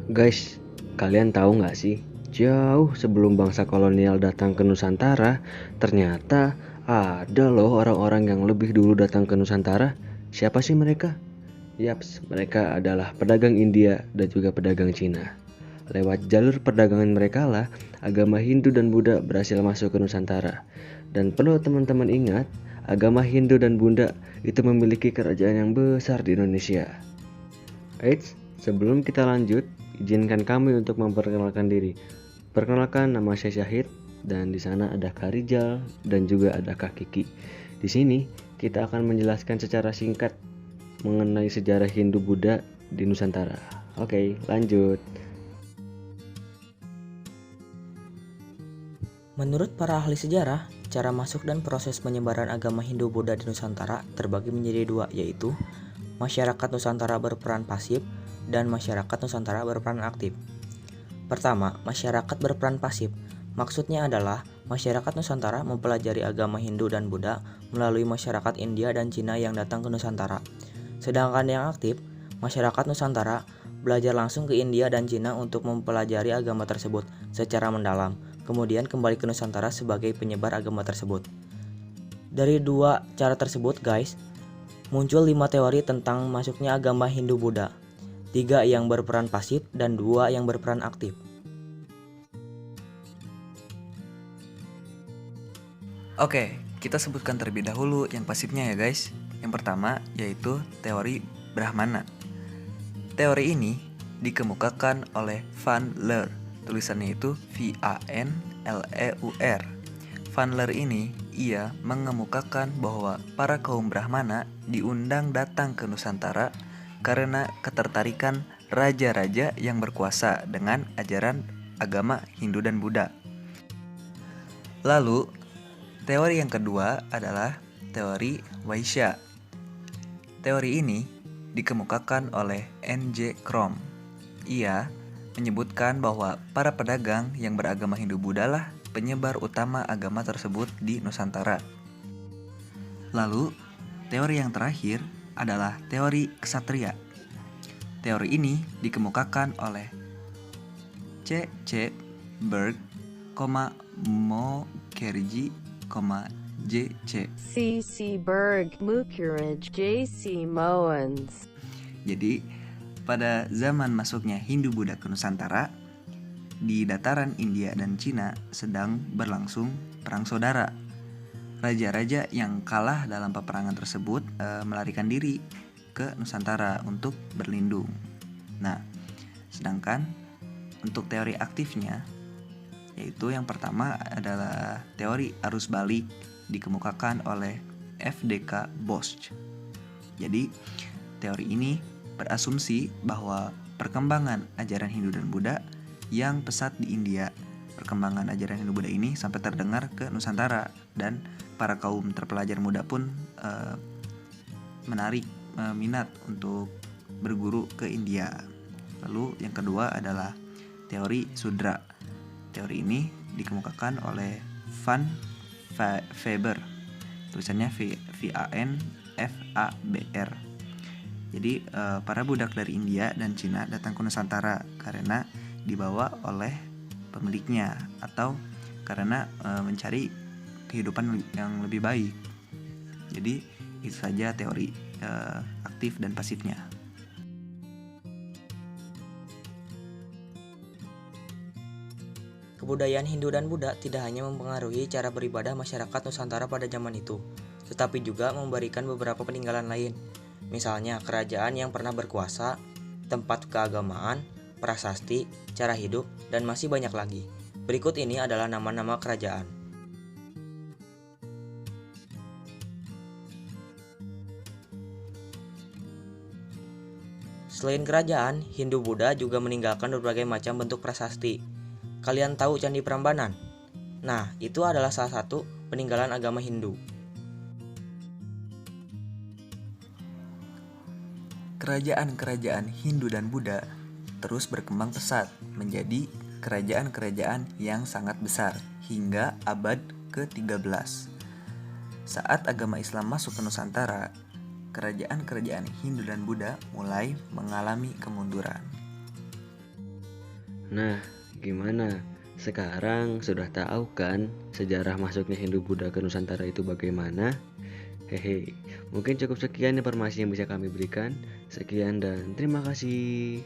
Guys, kalian tahu nggak sih? Jauh sebelum bangsa kolonial datang ke Nusantara, ternyata ada loh orang-orang yang lebih dulu datang ke Nusantara. Siapa sih mereka? Yaps, mereka adalah pedagang India dan juga pedagang Cina. Lewat jalur perdagangan mereka lah, agama Hindu dan Buddha berhasil masuk ke Nusantara. Dan perlu teman-teman ingat, agama Hindu dan Buddha itu memiliki kerajaan yang besar di Indonesia. Eits, sebelum kita lanjut, izinkan kami untuk memperkenalkan diri. Perkenalkan, nama saya Syahid dan di sana ada Kak Rizal dan juga ada Kak Kiki. Di sini kita akan menjelaskan secara singkat mengenai sejarah Hindu Buddha di Nusantara. Oke, lanjut. Menurut para ahli sejarah, cara masuk dan proses penyebaran agama Hindu-Buddha di Nusantara terbagi menjadi dua, yaitu masyarakat Nusantara berperan pasif dan masyarakat Nusantara berperan aktif. Pertama, masyarakat berperan pasif. Maksudnya adalah masyarakat Nusantara mempelajari agama Hindu dan Buddha melalui masyarakat India dan Cina yang datang ke Nusantara. Sedangkan yang aktif, masyarakat Nusantara belajar langsung ke India dan Cina untuk mempelajari agama tersebut secara mendalam, kemudian kembali ke Nusantara sebagai penyebar agama tersebut. Dari dua cara tersebut, guys, muncul 5 teori tentang masuknya agama Hindu-Buddha. 3 yang berperan pasif dan 2 yang berperan aktif. Oke, kita sebutkan terlebih dahulu yang pasifnya ya guys. Yang pertama yaitu teori Brahmana. Teori ini dikemukakan oleh Van Leur. Tulisannya itu Vanleur. Van Leur ini ia mengemukakan bahwa para kaum Brahmana diundang datang ke Nusantara karena ketertarikan raja-raja yang berkuasa dengan ajaran agama Hindu dan Buddha. Lalu, teori yang kedua adalah teori Vaishya. Teori ini dikemukakan oleh N.J. Krom. Ia menyebutkan bahwa para pedagang yang beragama Hindu-Buddha lah penyebar utama agama tersebut di Nusantara. Lalu, teori yang terakhir adalah teori Ksatria. Teori ini dikemukakan oleh C.C. Berg, Mukherjee, J.C. C.C. Berg, Mukherjee, J.C. Moens. Jadi, pada zaman masuknya Hindu-Buddha ke Nusantara, di dataran India dan Cina sedang berlangsung perang saudara. Raja-raja yang kalah dalam peperangan tersebut melarikan diri ke Nusantara untuk berlindung. Nah, sedangkan untuk teori aktifnya, yaitu yang pertama adalah teori arus balik dikemukakan oleh F.D.K. Bosch. Jadi, teori ini berasumsi bahwa perkembangan ajaran Hindu dan Buddha yang pesat di India, perkembangan ajaran Hindu Buddha ini sampai terdengar ke Nusantara dan para kaum terpelajar muda pun menarik minat untuk berguru ke India. Lalu yang kedua adalah teori Sudra. Teori ini dikemukakan oleh Van Faber. Tulisannya Vanfabr. Jadi para budak dari India dan Cina datang ke Nusantara karena dibawa oleh pemiliknya atau karena mencari kehidupan yang lebih baik. Jadi itu saja teori aktif dan pasifnya. Kebudayaan Hindu dan Buddha tidak hanya mempengaruhi cara beribadah masyarakat Nusantara pada zaman itu, tetapi juga memberikan beberapa peninggalan lain. Misalnya kerajaan yang pernah berkuasa, tempat keagamaan, prasasti, cara hidup, dan masih banyak lagi. Berikut ini adalah nama-nama kerajaan. Selain kerajaan, Hindu-Buddha juga meninggalkan berbagai macam bentuk prasasti. Kalian tahu Candi Prambanan? Nah, itu adalah salah satu peninggalan agama Hindu. Kerajaan-kerajaan Hindu dan Buddha terus berkembang pesat menjadi kerajaan-kerajaan yang sangat besar hingga abad ke-13. Saat agama Islam masuk ke Nusantara, kerajaan-kerajaan Hindu dan Buddha mulai mengalami kemunduran. Nah, gimana? Sekarang sudah tahu kan sejarah masuknya Hindu-Buddha ke Nusantara itu bagaimana? Hehe, mungkin cukup sekian informasi yang bisa kami berikan. Sekian dan terima kasih.